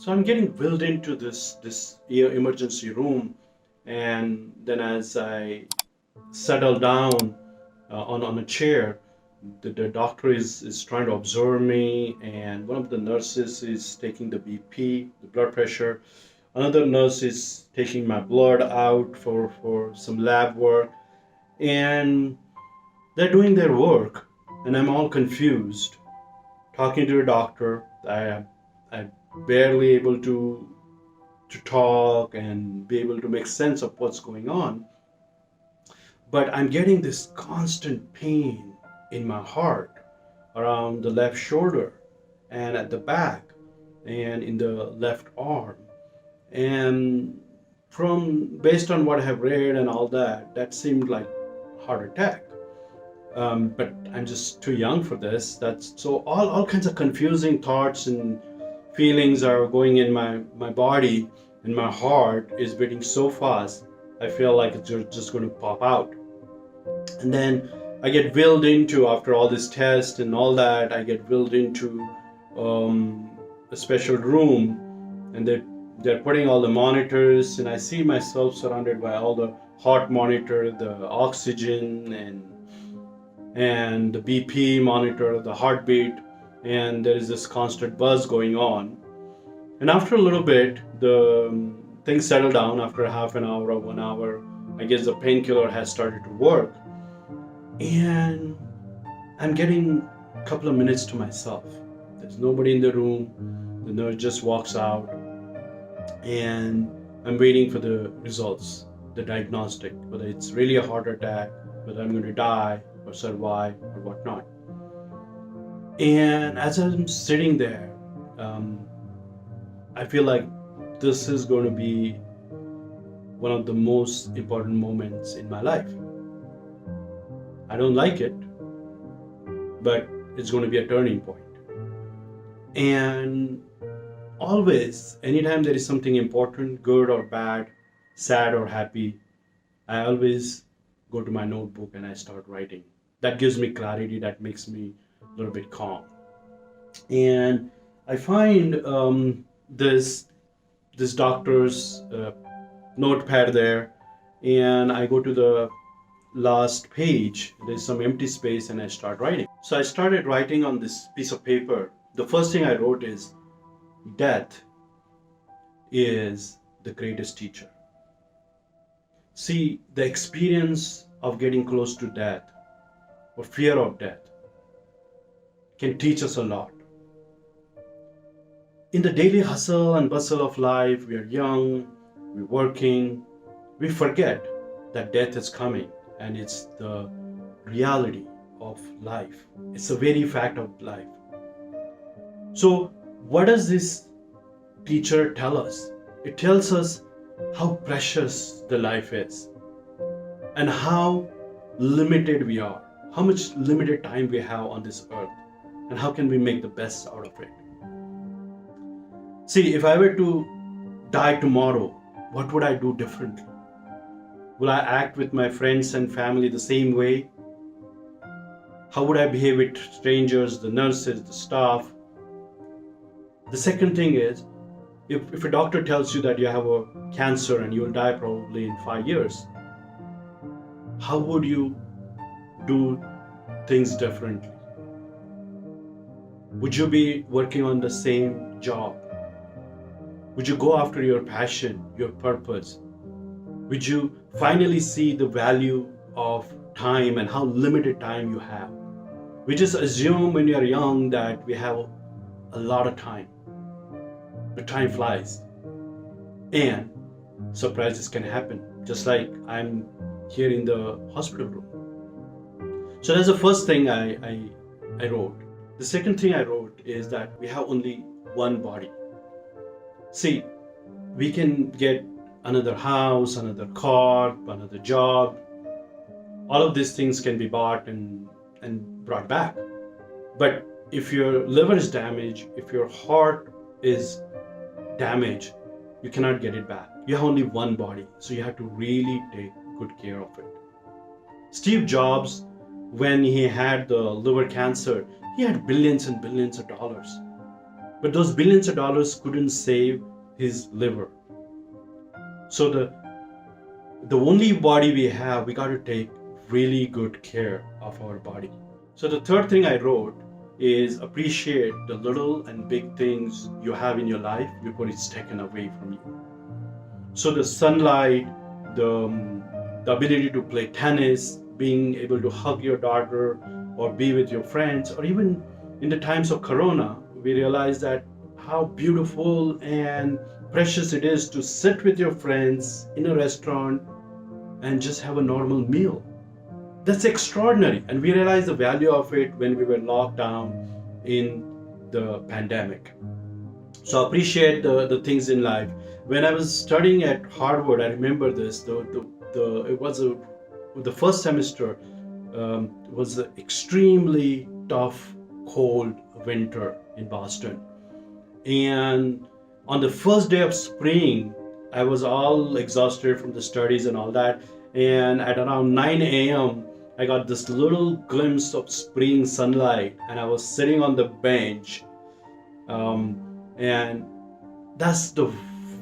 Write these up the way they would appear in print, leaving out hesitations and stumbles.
So I'm getting wheeled into this emergency room, and then as I settle down on a chair, the doctor is trying to observe me, and one of the nurses is taking the BP, the blood pressure. Another nurse is taking my blood out for some lab work, and they're doing their work, and I'm all confused. Talking to the doctor, I barely able to talk and be able to make sense of what's going on. But I'm getting this constant pain in my heart around the left shoulder and at the back and in the left arm. And from based on what I have read and all that, that seemed like heart attack. But I'm just too young for this. That's so all kinds of confusing thoughts and feelings are going in my body, and my heart is beating so fast. I feel like it's just going to pop out. And then I get wheeled into, after all this test and all that, I get wheeled into a special room, and they're putting all the monitors, and I see myself surrounded by all the heart monitor, the oxygen, and the BP monitor, the heartbeat, and there is this constant buzz going on. And after a little bit, the things settle down. After half an hour or 1 hour, I guess the painkiller has started to work, and I'm getting a couple of minutes to myself. There's nobody in the room. The nurse just walks out, and I'm waiting for the results, the diagnostic, whether it's really a heart attack, whether I'm going to die or survive or whatnot. And as I'm sitting there, I feel like this is going to be one of the most important moments in my life. I don't like it, but it's going to be a turning point. And always, anytime there is something important, good or bad, sad or happy, I always go to my notebook and I start writing. That gives me clarity, that makes me a little bit calm. And I find this doctor's notepad there, and I go to the last page. There's some empty space, and I start writing. So I started writing on this piece of paper. The first thing I wrote is, death is the greatest teacher. See, the experience of getting close to death or fear of death can teach us a lot. In the daily hustle and bustle of life, we are young, we're working, we forget that death is coming, and it's the reality of life. It's the very fact of life. So, what does this teacher tell us? It tells us how precious the life is and how limited we are, how much limited time we have on this earth, and how can we make the best out of it. See, if I were to die tomorrow, what would I do differently? Will I act with my friends and family the same way? How would I behave with strangers, the nurses, the staff? The second thing is, if a doctor tells you that you have a cancer and you'll die probably in 5 years, how would you do things differently? Would you be working on the same job? Would you go after your passion, your purpose? Would you finally see the value of time and how limited time you have? We just assume when you're young that we have a lot of time, but time flies, and surprises can happen, just like I'm here in the hospital room. So that's the first thing I wrote. The second thing I wrote is that we have only one body. See, we can get another house, another car, another job. All of these things can be bought and brought back. But if your liver is damaged, if your heart is damaged, you cannot get it back. You have only one body, so you have to really take good care of it. Steve Jobs, when he had the liver cancer, he had billions and billions of dollars. but those billions of dollars couldn't save his liver. So the only body we have, we got to take really good care of our body. So the third thing I wrote is appreciate the little and big things you have in your life before it's taken away from you. So the sunlight, the ability to play tennis, being able to hug your daughter or be with your friends, or even in the times of Corona, we realized that how beautiful and precious it is to sit with your friends in a restaurant and just have a normal meal. That's extraordinary. And we realized the value of it when we were locked down in the pandemic. So appreciate the things in life. When I was studying at Harvard, I remember this. It was the first semester was an extremely tough, cold winter in Boston. And on the first day of spring, I was all exhausted from the studies and all that. And at around 9 a.m., I got this little glimpse of spring sunlight, and I was sitting on the bench. And that's the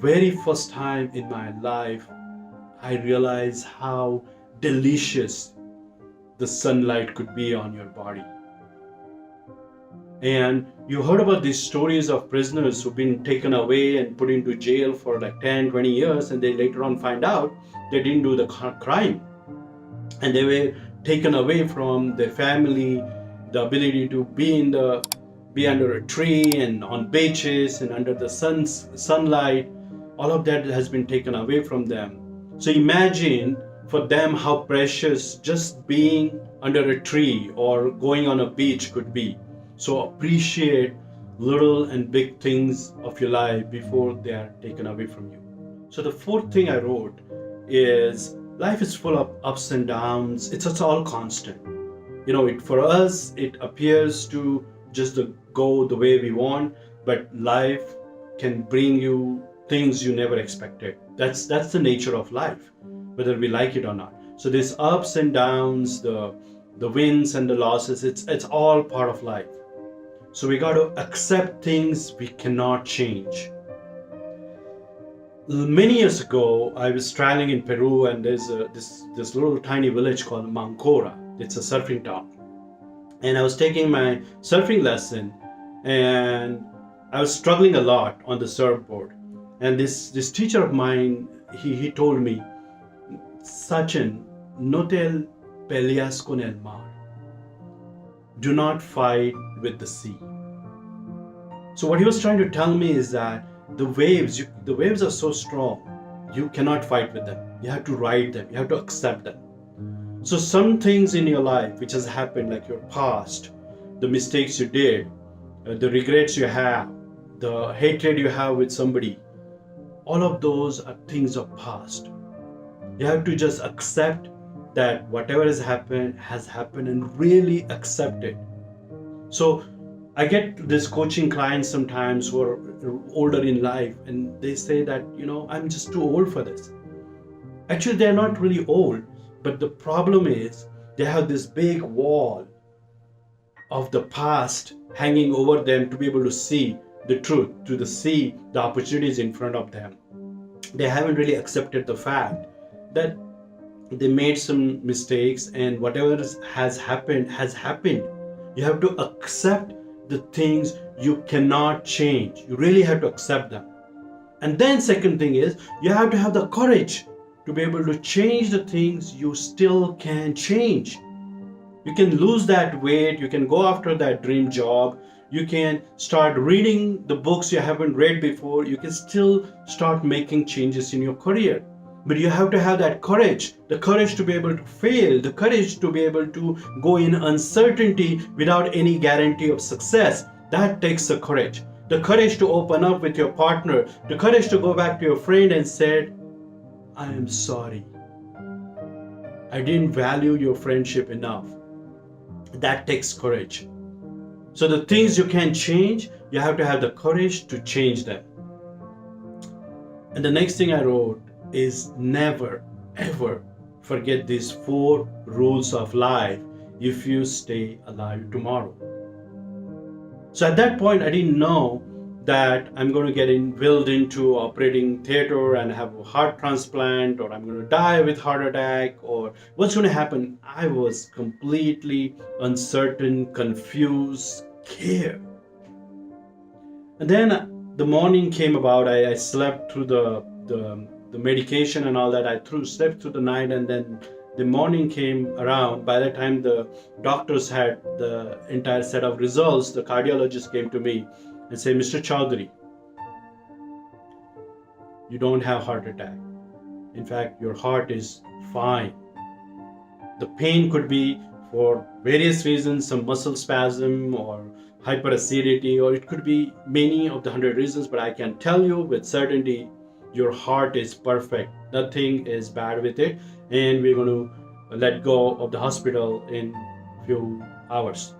very first time in my life I realized how delicious the sunlight could be on your body. And you heard about these stories of prisoners who've been taken away and put into jail for like 10, 20 years, and they later on find out they didn't do the crime. And they were taken away from their family, the ability to be under a tree and on beaches and under the sunlight. All of that has been taken away from them. So imagine for them how precious just being under a tree or going on a beach could be. So appreciate little and big things of your life before they are taken away from you. So the fourth thing I wrote is life is full of ups and downs. It's all constant. For us, it appears to just go the way we want, but life can bring you things you never expected. That's the nature of life, whether we like it or not. So these ups and downs, the wins and the losses, it's all part of life. So we got to accept things we cannot change. Many years ago, I was traveling in Peru, and there's this little tiny village called Mancora. It's a surfing town. And I was taking my surfing lesson, and I was struggling a lot on the surfboard. And this teacher of mine, he told me, Sachin, no te peleas con el mar. Do not fight with the sea. So what he was trying to tell me is that the waves are so strong, you cannot fight with them. You have to ride them. You have to accept them. So some things in your life which has happened, like your past, the mistakes you did, the regrets you have, the hatred you have with somebody, all of those are things of past. You have to just accept that whatever has happened and really accept it. So I get this coaching clients sometimes who are older in life, and they say that, I'm just too old for this. Actually, they're not really old, but the problem is they have this big wall of the past hanging over them to be able to see the truth, to see the opportunities in front of them. They haven't really accepted the fact that they made some mistakes, and whatever has happened has happened. You have to accept the things you cannot change. You really have to accept them. And then second thing is, you have to have the courage to be able to change the things you still can change. You can lose that weight, you can go after that dream job, you can start reading the books you haven't read before, you can still start making changes in your career. But you have to have that courage, the courage to be able to fail, the courage to be able to go in uncertainty without any guarantee of success. That takes the courage. The courage to open up with your partner, the courage to go back to your friend and say, I am sorry. I didn't value your friendship enough. That takes courage. So the things you can change, you have to have the courage to change them. And the next thing I wrote is never, ever forget these 4 rules of life if you stay alive tomorrow. So at that point, I didn't know that I'm going to get wheeled into operating theater and have a heart transplant, or I'm going to die with heart attack, or what's going to happen. I was completely uncertain, confused, scared. And then the morning came about. I slept through the medication and all that. Slept through the night, and then the morning came around. By the time the doctors had the entire set of results, the cardiologist came to me and said, "Mr. Chaudhary, you don't have heart attack. In fact, your heart is fine. The pain could be for various reasons, some muscle spasm or hyperacidity, or it could be many of the 100 reasons, but I can tell you with certainty your heart is perfect. Nothing is bad with it, and we're going to let go of the hospital in few hours."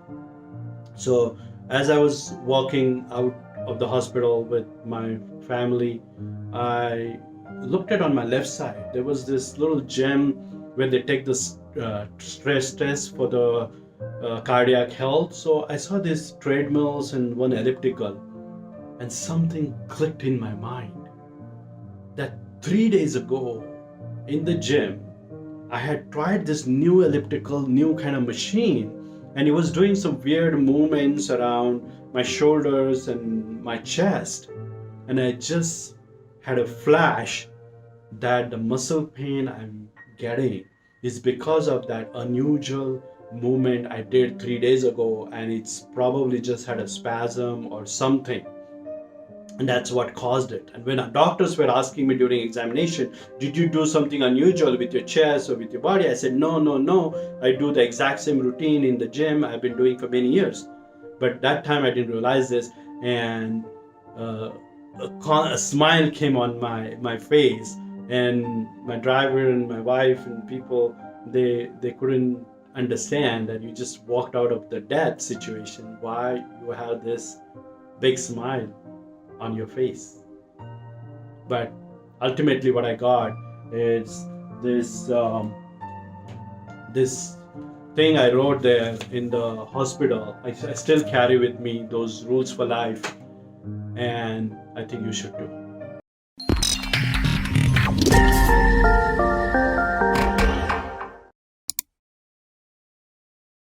So as I was walking out of the hospital with my family, I looked at on my left side. There was this little gym where they take this stress test for the cardiac health. So I saw these treadmills and one elliptical, and something clicked in my mind that 3 days ago in the gym, I had tried this new elliptical, new kind of machine, and it was doing some weird movements around my shoulders and my chest. And I just had a flash that the muscle pain I'm getting is because of that unusual movement I did 3 days ago, and it's probably just had a spasm or something, and that's what caused it. And when our doctors were asking me during examination, "Did you do something unusual with your chest or with your body?" I said, "No, no, no. I do the exact same routine in the gym I've been doing for many years." But that time I didn't realize this, and uh, a smile came on my face, and my driver and my wife and people, they couldn't understand that you just walked out of the death situation. Why you have this big smile on your face? But ultimately what I got is this thing I wrote there in the hospital. I still carry with me those rules for life, and I think you should too.